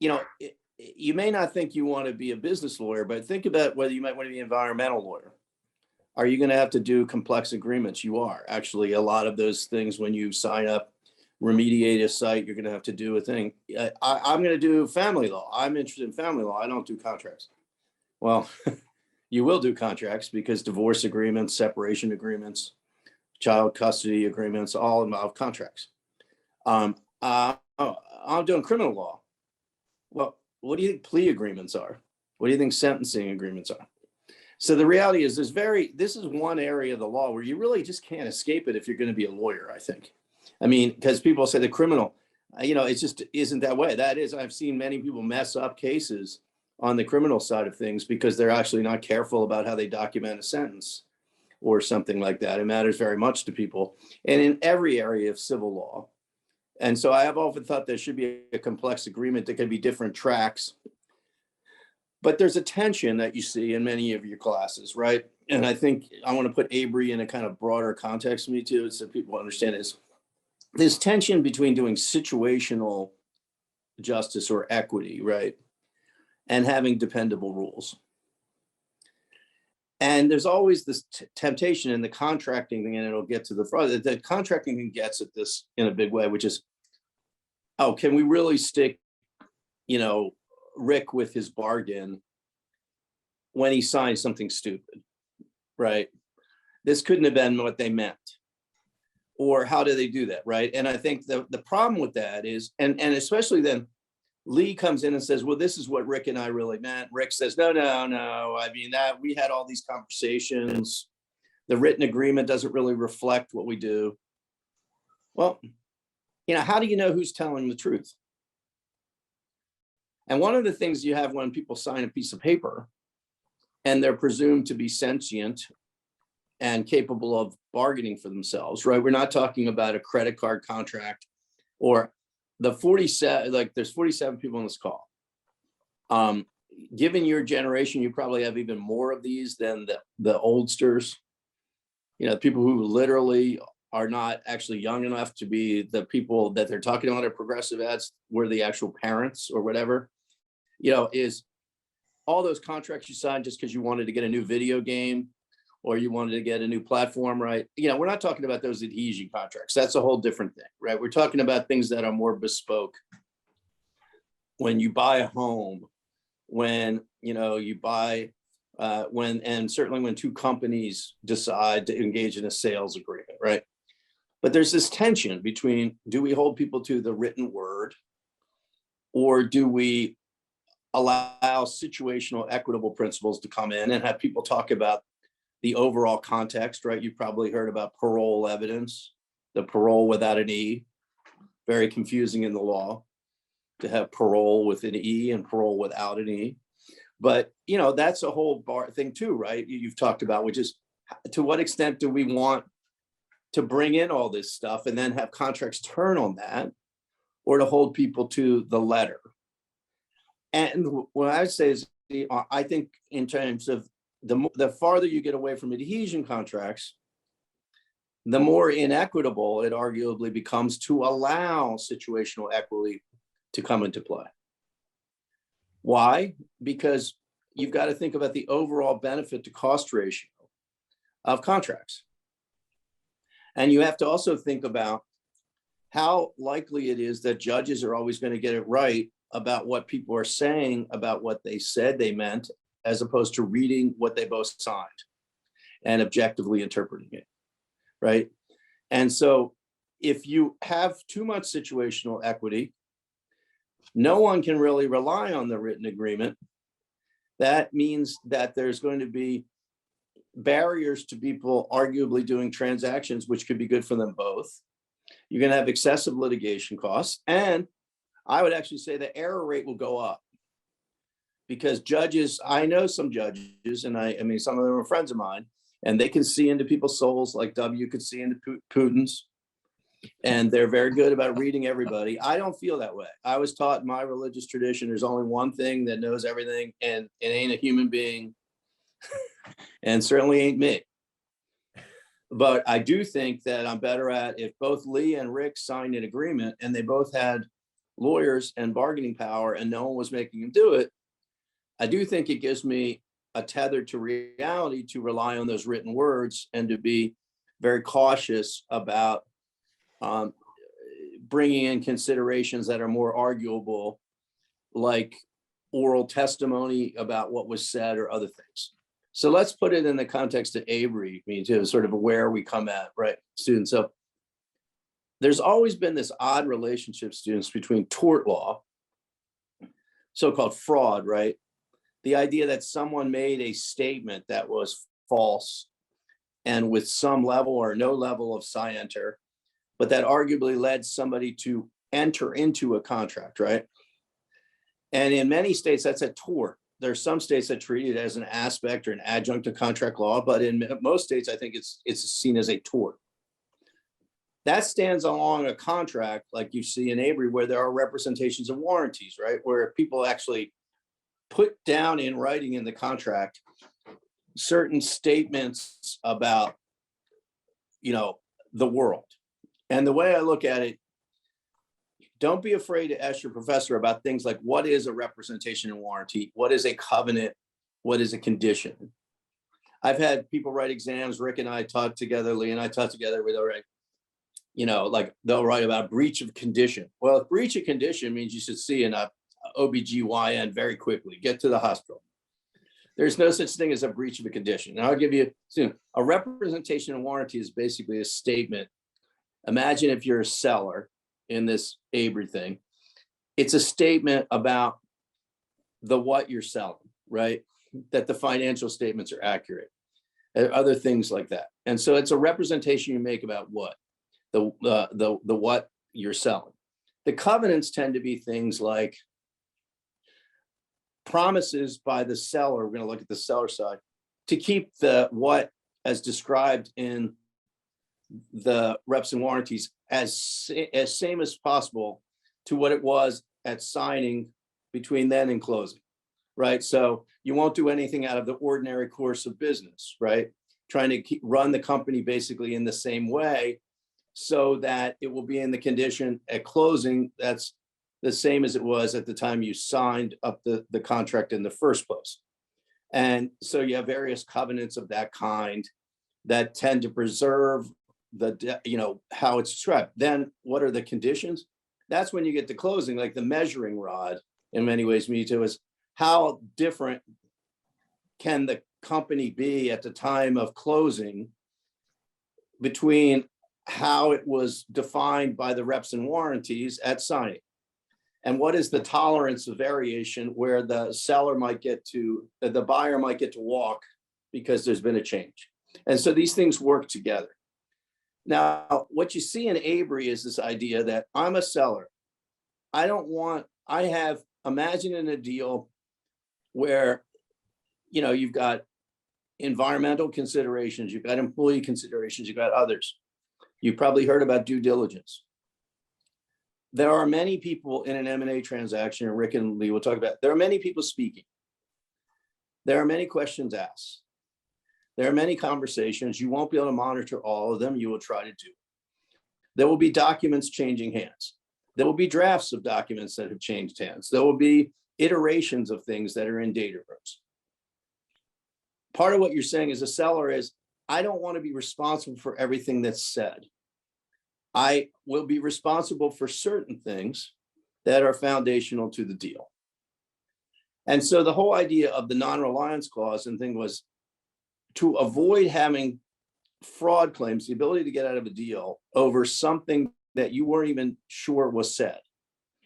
you may not think you want to be a business lawyer, but think about whether you might want to be an environmental lawyer. Are you going to have to do complex agreements? You are. Actually, a lot of those things, when you sign up, remediate a site, you're going to have to do a thing. I'm going to do family law. I'm interested in family law. I don't do contracts. Well, you will do contracts because divorce agreements, separation agreements, child custody agreements, all involve contracts. I'm doing criminal law. Well, what do you think plea agreements are? What do you think sentencing agreements are? So the reality is this is one area of the law where you really just can't escape it if you're going to be a lawyer, I think. I mean, because people say the criminal, it just isn't that way. That is, I've seen many people mess up cases on the criminal side of things because they're actually not careful about how they document a sentence or something like that. It matters very much to people, and in every area of civil law. And so I have often thought there should be a complex agreement that can be different tracks. But there's a tension that you see in many of your classes, right? And I think I want to put ABRI in a kind of broader context, me too, so people understand is this tension between doing situational justice or equity, right? And having dependable rules. And there's always this temptation in the contracting thing, and it'll get to the fraud. The contracting thing gets at this in a big way, which is, oh, can we really stick, Rick with his bargain when he signed something stupid, right? This couldn't have been what they meant. Or how do they do that, right? And I think the problem with that is, and especially then, Lee comes in and says, well, this is what Rick and I really meant. Rick says, no. I mean, that we had all these conversations. The written agreement doesn't really reflect what we do. Well, how do you know who's telling the truth? And one of the things you have when people sign a piece of paper and they're presumed to be sentient and capable of bargaining for themselves, right? We're not talking about a credit card contract or the 47, like there's 47 people on this call. Given your generation, you probably have even more of these than the oldsters, people who literally are not actually young enough to be the people that they're talking about at progressive ads, were the actual parents or whatever, is all those contracts you signed just because you wanted to get a new video game or you wanted to get a new platform, right? We're not talking about those adhesion contracts. That's a whole different thing, right? We're talking about things that are more bespoke. When you buy a home, when, you buy, and certainly when two companies decide to engage in a sales agreement, right? But there's this tension between, do we hold people to the written word or do we allow situational equitable principles to come in and have people talk about the overall context, right? You've probably heard about parole evidence, the parole without an E, very confusing in the law to have parole with an E and parole without an E. But, that's a whole thing too, right? You've talked about, which is to what extent do we want to bring in all this stuff and then have contracts turn on that, or to hold people to the letter? And what I would say is, I think in terms of the farther you get away from adhesion contracts, the more inequitable it arguably becomes to allow situational equity to come into play. Why? Because you've got to think about the overall benefit to cost ratio of contracts. And you have to also think about how likely it is that judges are always going to get it right about what people are saying about what they said they meant, as opposed to reading what they both signed and objectively interpreting it, right? And so if you have too much situational equity, no one can really rely on the written agreement. That means that there's going to be barriers to people arguably doing transactions, which could be good for them both. You're going to have excessive litigation costs. And I would actually say the error rate will go up because judges, I know some judges, and I mean, some of them are friends of mine, and they can see into people's souls like W could see into Putin's. And they're very good about reading everybody. I don't feel that way. I was taught in my religious tradition, there's only one thing that knows everything, and it ain't a human being, and certainly ain't me. But I do think that I'm better at, if both Lee and Rick signed an agreement and they both had lawyers and bargaining power and no one was making him do it, I do think it gives me a tether to reality to rely on those written words and to be very cautious about bringing in considerations that are more arguable, like oral testimony about what was said or other things. So let's put it in the context of Avery, I mean, to sort of where we come at, right, students. So there's always been this odd relationship, students, between tort law, so-called fraud, right? The idea that someone made a statement that was false and with some level or no level of scienter, but that arguably led somebody to enter into a contract, right? And in many states, that's a tort. There's some states that treat it as an aspect or an adjunct to contract law, but in most states, I think it's seen as a tort. That stands along a contract like you see in Avery, where there are representations and warranties, right? Where people actually put down in writing in the contract certain statements about, you know, the world. And the way I look at it, don't be afraid to ask your professor about things like what is a representation and warranty? What is a covenant? What is a condition? I've had people write exams. Rick and I taught together, Lee and I taught together with, all right, you know, like they'll write about breach of condition. Well, if breach of condition means you should see an OBGYN very quickly, get to the hospital. There's no such thing as a breach of a condition. And I'll give you soon. A representation and warranty is basically a statement. Imagine if you're a seller in this Avery thing. It's a statement about what you're selling, right? That the financial statements are accurate, and other things like that. And so it's a representation you make about what the what you're selling. The covenants tend to be things like promises by the seller. We're going to look at the seller side to keep the what as described in the reps and warranties as same as possible to what it was at signing between then and closing, right? So you won't do anything out of the ordinary course of business, right? Trying to run the company basically in the same way so that it will be in the condition at closing that's the same as it was at the time you signed up the contract in the first place. And so you have various covenants of that kind that tend to preserve the, you know, how it's described. Then what are the conditions? That's when you get to closing, like the measuring rod in many ways, Mitu, is how different can the company be at the time of closing between how it was defined by the reps and warranties at signing. And what is the tolerance of variation where the seller might get to, the buyer might get to walk because there's been a change. And so these things work together. Now, what you see in Avery is this idea that I'm a seller. Imagine in a deal where, you know, you've got environmental considerations, you've got employee considerations, you've got others. You've probably heard about due diligence. There are many people in an M&A transaction, and Rick and Lee will talk about, there are many people speaking. There are many questions asked. There are many conversations. You won't be able to monitor all of them. You will try to do. There will be documents changing hands. There will be drafts of documents that have changed hands. There will be iterations of things that are in data rooms. Part of what you're saying as a seller is, I don't want to be responsible for everything that's said. I will be responsible for certain things that are foundational to the deal. And so the whole idea of the non-reliance clause and thing was to avoid having fraud claims, the ability to get out of a deal over something that you weren't even sure was said.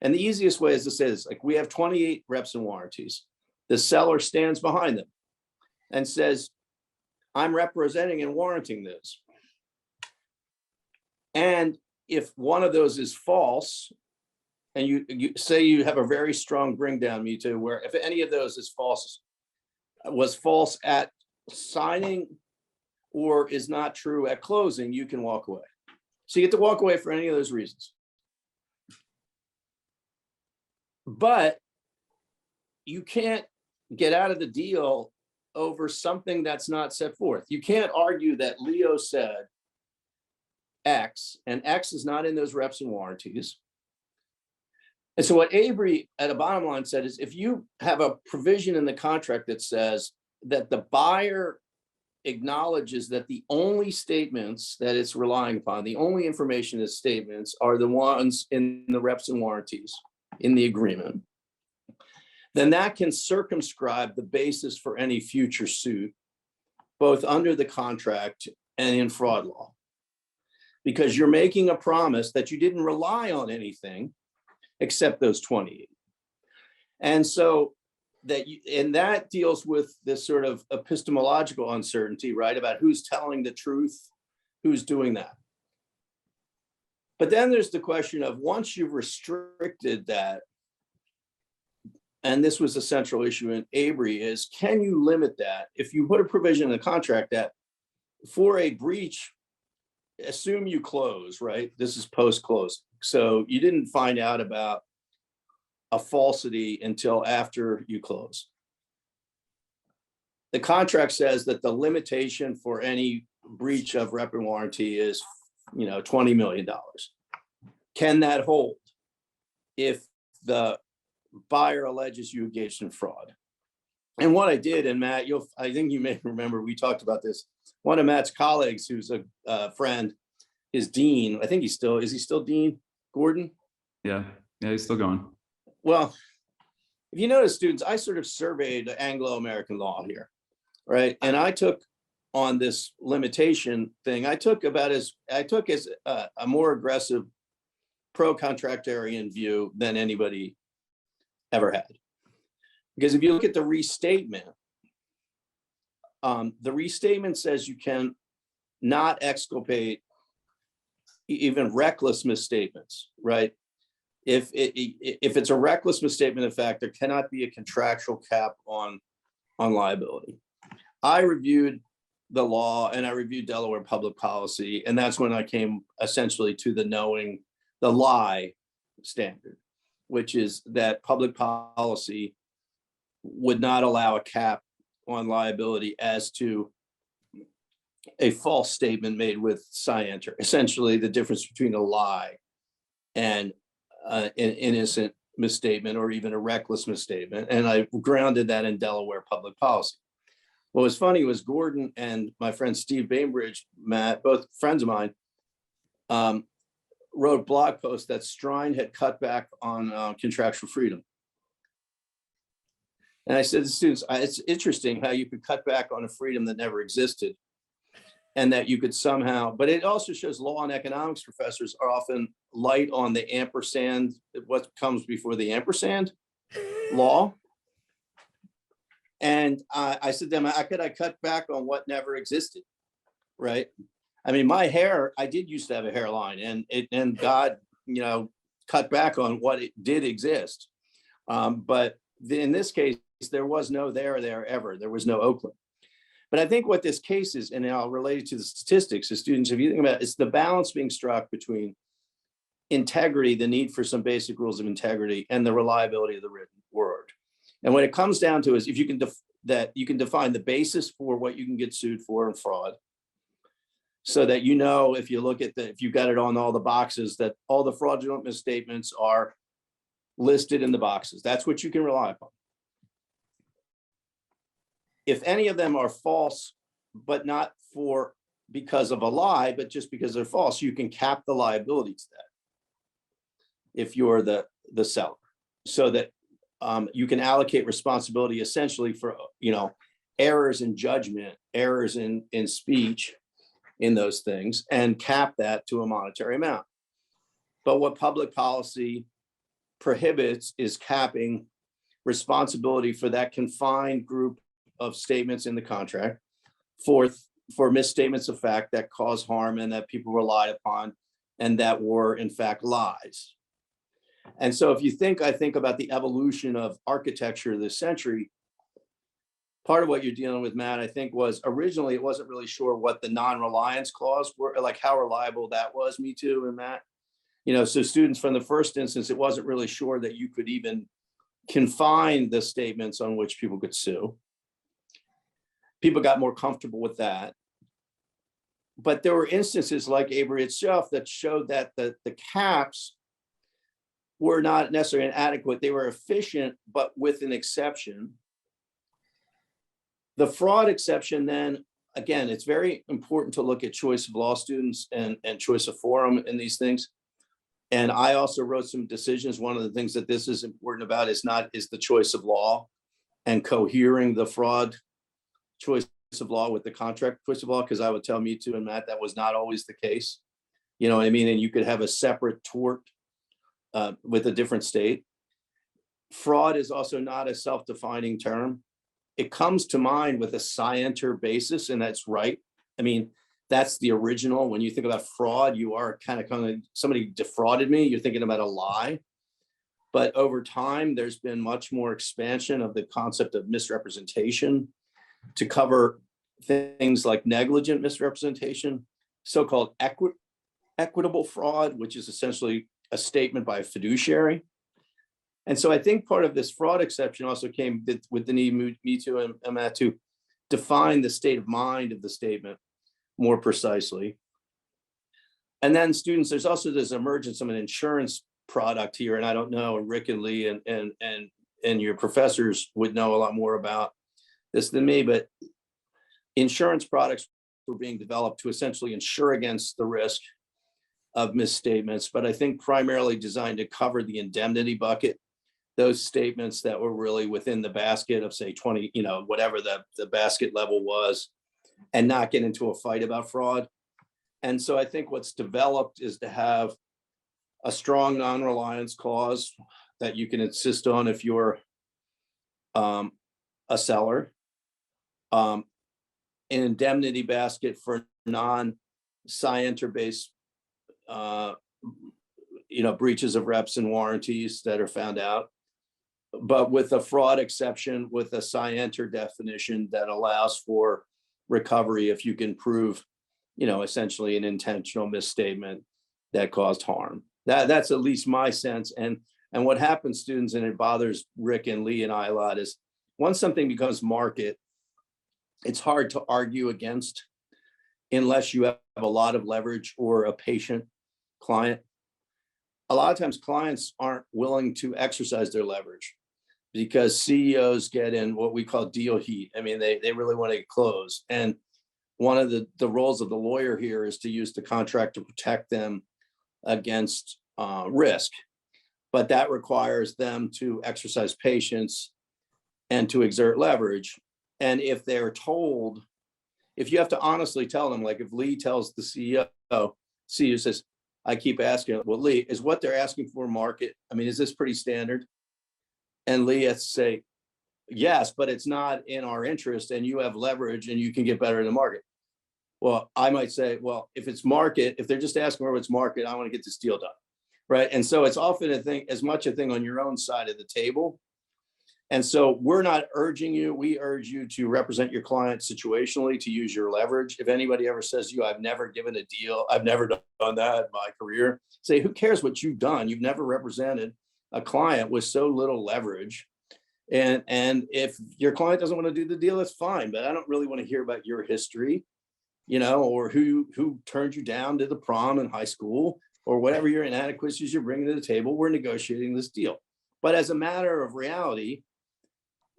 And the easiest way is to say this, like we have 28 reps and warranties. The seller stands behind them and says, I'm representing and warranting this. And if one of those is false, and you say you have a very strong bring down, Mitu, where if any of those is false, was false at signing or is not true at closing, you can walk away. So you get to walk away for any of those reasons. But you can't get out of the deal over something that's not set forth. You can't argue that Leo said X, and X is not in those reps and warranties. And so what Avery at a bottom line said is, if you have a provision in the contract that says that the buyer acknowledges that the only statements that it's relying upon, the only information is statements, are the ones in the reps and warranties in the agreement, then that can circumscribe the basis for any future suit, both under the contract and in fraud law. Because you're making a promise that you didn't rely on anything except those 28. And so that deals with this sort of epistemological uncertainty, right? About who's telling the truth, who's doing that. But then there's the question of, once you've restricted that, and this was a central issue in Avery, is can you limit that? If you put a provision in the contract that for a breach, assume you close, right? This is post-close. So you didn't find out about a falsity until after you close. The contract says that the limitation for any breach of rep and warranty is, $20 million. Can that hold if the buyer alleges you engaged in fraud? And what I did, and Matt, I think you may remember, we talked about this. One of Matt's colleagues, who's a friend, is Dean. I think is he still Dean Gordon? Yeah, he's still going. Well, if you notice, students, I sort of surveyed Anglo-American law here, right? And I took on this limitation thing, I took as a more aggressive pro-contractarian view than anybody ever had. Because if you look at the restatement says you can not exculpate even reckless misstatements, right? If it's a reckless misstatement of fact, there cannot be a contractual cap on liability. I reviewed the law and I reviewed Delaware public policy, and that's when I came essentially to the lie standard, which is that public policy would not allow a cap on liability as to a false statement made with scienter, essentially the difference between a lie and an innocent misstatement or even a reckless misstatement. And I grounded that in Delaware public policy. What was funny was Gordon and my friend Steve Bainbridge, Matt, both friends of mine, wrote blog posts that Strine had cut back on contractual freedom. And I said to students, it's interesting how you could cut back on a freedom that never existed, and that you could somehow, but it also shows law and economics professors are often light on the ampersand, what comes before the ampersand law. And I said to them, how could I cut back on what never existed, right? I mean, my hair, I did used to have a hairline, and God, cut back on what it did exist. But in this case, there was no there ever. There was no Oakland. But I think what this case is, and I'll relate it to the statistics, is students, if you think about it, it's the balance being struck between integrity, the need for some basic rules of integrity, and the reliability of the written word. And what it comes down to is if you can you can define the basis for what you can get sued for in fraud, so that if you look at if you got it on all the boxes, that all the fraudulent misstatements are listed in the boxes. That's what you can rely upon. If any of them are false, but not because of a lie, but just because they're false, you can cap the liability to that if you're the seller, so that you can allocate responsibility essentially for errors in judgment, errors in speech, in those things, and cap that to a monetary amount. But what public policy prohibits is capping responsibility for that confined group of statements in the contract for misstatements of fact that cause harm and that people relied upon and that were in fact lies. And so if you I think about the evolution of architecture this century, part of what you're dealing with, Matt, I think was originally it wasn't really sure what the non-reliance clause were, like how reliable that was, Mitu and Matt. So students from the first instance, it wasn't really sure that you could even confine the statements on which people could sue. People got more comfortable with that. But there were instances like Avery itself that showed that the caps were not necessarily inadequate. They were efficient, but with an exception. The fraud exception, then, again, it's very important to look at choice of law students and choice of forum in these things. And I also wrote some decisions. One of the things that this is important about is the choice of law and cohering the fraud choice of law with the contract choice of law, because I would tell Mitu and Matt that was not always the case. You know what I mean? And you could have a separate tort with a different state. Fraud is also not a self-defining term. It comes to mind with a scienter basis, and that's right. I mean, that's the original. When you think about fraud, you are kind of somebody defrauded me. You're thinking about a lie. But over time, there's been much more expansion of the concept of misrepresentation to cover things like negligent misrepresentation, so-called equitable fraud, which is essentially a statement by a fiduciary. And so I think part of this fraud exception also came with the need, Mitu and Matt, to define the state of mind of the statement more precisely. And then students, there's also this emergence of an insurance product here, and I don't know, and Rick and Lee and your professors would know a lot more about this than me, but insurance products were being developed to essentially insure against the risk of misstatements, but I think primarily designed to cover the indemnity bucket, those statements that were really within the basket of, say, 20, whatever the basket level was, and not get into a fight about fraud. And so I think what's developed is to have a strong non-reliance clause that you can insist on if you're a seller, an indemnity basket for non-scienter based breaches of reps and warranties that are found out, but with a fraud exception with a scienter definition that allows for recovery if you can prove, essentially an intentional misstatement that caused harm. That's at least my sense. And what happens, students, and it bothers Rick and Lee and I a lot, is once something becomes market, it's hard to argue against unless you have a lot of leverage or a patient client. A lot of times clients aren't willing to exercise their leverage because CEOs get in what we call deal heat. I mean, they really want to close. And one of the roles of the lawyer here is to use the contract to protect them against risk. But that requires them to exercise patience and to exert leverage. And if they're told, if you have to honestly tell them, like if Lee tells the CEO says, I keep asking, well, Lee, is what they're asking for market? I mean, is this pretty standard? And Lee has to say, yes, but it's not in our interest and you have leverage and you can get better in the market. Well, I might say, well, if it's market, if they're just asking where it's market, I want to get this deal done, right? And so it's often as much a thing on your own side of the table. And so we're not urging you, we urge you to represent your client situationally, to use your leverage. If anybody ever says to you, I've never given a deal, I've never done that in my career, say, who cares what you've done? You've never represented a client with so little leverage. And if your client doesn't want to do the deal, that's fine, but I don't really want to hear about your history, or who turned you down to the prom in high school, or whatever your inadequacies you're bringing to the table. We're negotiating this deal. But as a matter of reality,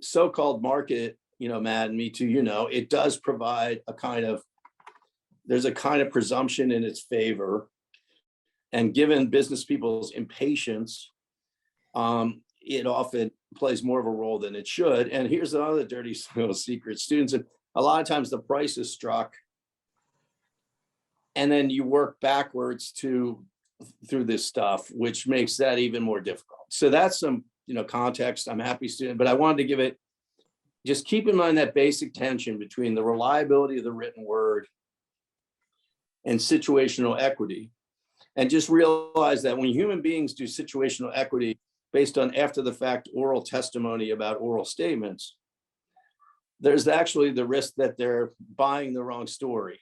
so-called market, Matt and Mitu, it does provide there's a kind of presumption in its favor. And given business people's impatience, it often plays more of a role than it should. And here's another dirty little secret, students. And a lot of times the price is struck, and then you work backwards through this stuff, which makes that even more difficult. So that's some context. I'm happy, student, but I wanted to give it, just keep in mind that basic tension between the reliability of the written word and situational equity. And just realize that when human beings do situational equity based on after the fact oral testimony about oral statements, there's actually the risk that they're buying the wrong story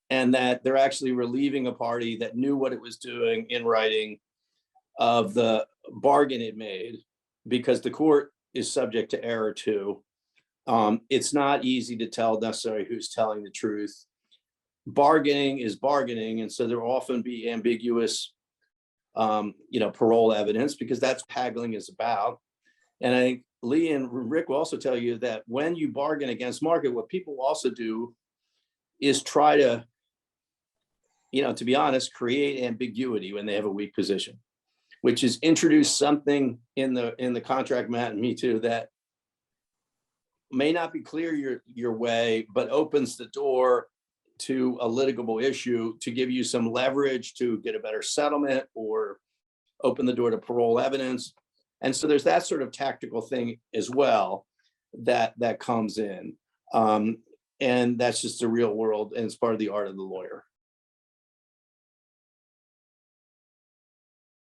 and that they're actually relieving a party that knew what it was doing in writing of the bargain it made, because the court is subject to error too. It's not easy to tell necessarily who's telling the truth. Bargaining is bargaining, and so there will often be ambiguous parole evidence, because that's what haggling is about. And I think Lee and Rick will also tell you that when you bargain against market, what people also do is try to, to be honest, create ambiguity when they have a weak position, which is introduce something in the contract, Matt, and me too, that may not be clear your way, but opens the door to a litigable issue to give you some leverage to get a better settlement or open the door to parole evidence. And so there's that sort of tactical thing as well that comes in. And that's just the real world, and it's part of the art of the lawyer.